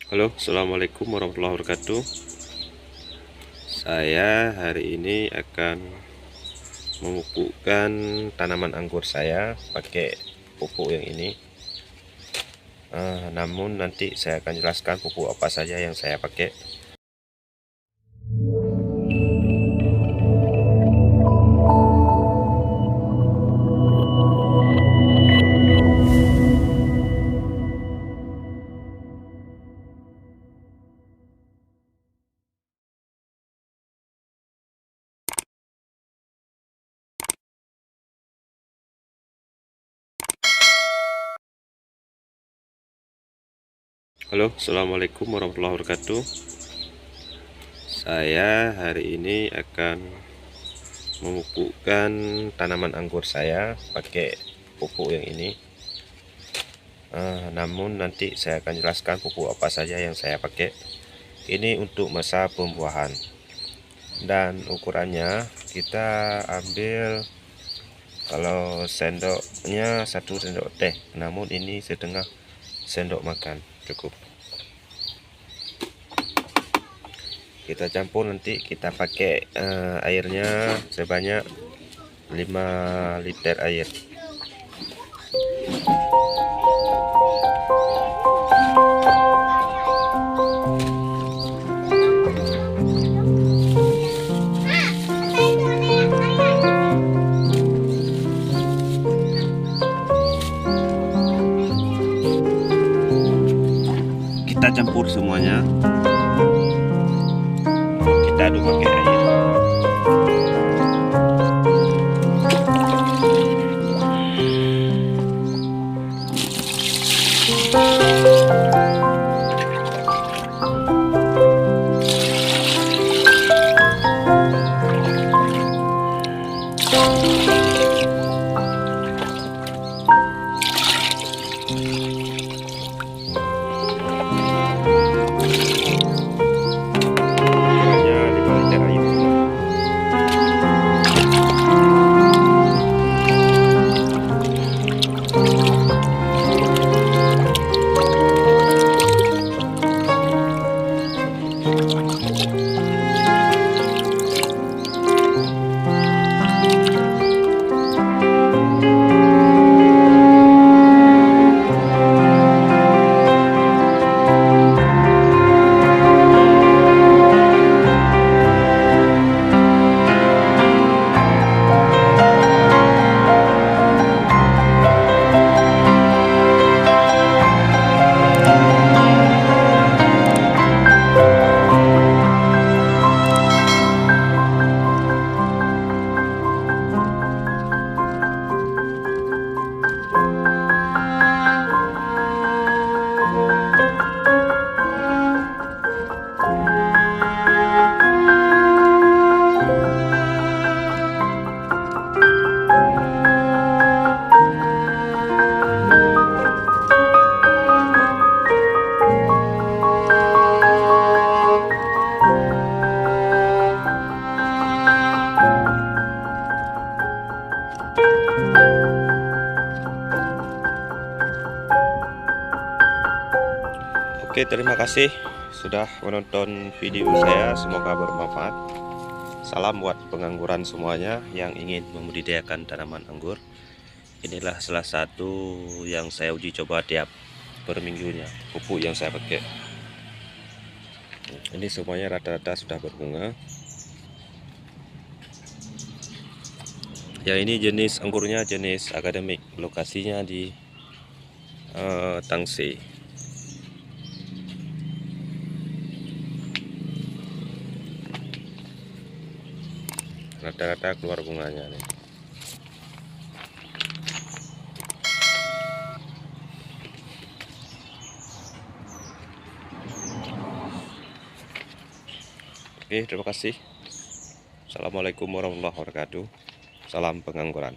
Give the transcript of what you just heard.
Halo, assalamualaikum warahmatullahi wabarakatuh. Saya hari ini akan memupukkan tanaman anggur saya pakai pupuk yang ini. Namun nanti saya akan jelaskan pupuk apa saja yang saya pakai. Halo, assalamualaikum warahmatullahi wabarakatuh. Saya hari ini akan memupukkan tanaman anggur saya pakai pupuk yang ini. Namun nanti saya akan jelaskan pupuk apa saja yang saya pakai. Ini untuk masa pembuahan, dan ukurannya kita ambil, kalau sendoknya 1 sendok teh, namun ini setengah sendok makan cukup. Kita campur, nanti kita pakai airnya sebanyak 5 liter air. Kita campur semuanya, kita aduk pakai air. Oke, terima kasih sudah menonton video saya, semoga bermanfaat. Salam buat pengangguran semuanya yang ingin membudidayakan tanaman anggur. Inilah salah satu yang saya uji coba tiap per minggunya, pupuk yang saya pakai. Ini semuanya rata-rata sudah berbunga. Ya, ini jenis anggurnya jenis akademik, lokasinya di Tangsel. Rata-rata keluar bunganya nih. Oke, terima kasih. Assalamualaikum warahmatullahi wabarakatuh. Salam pengangguran.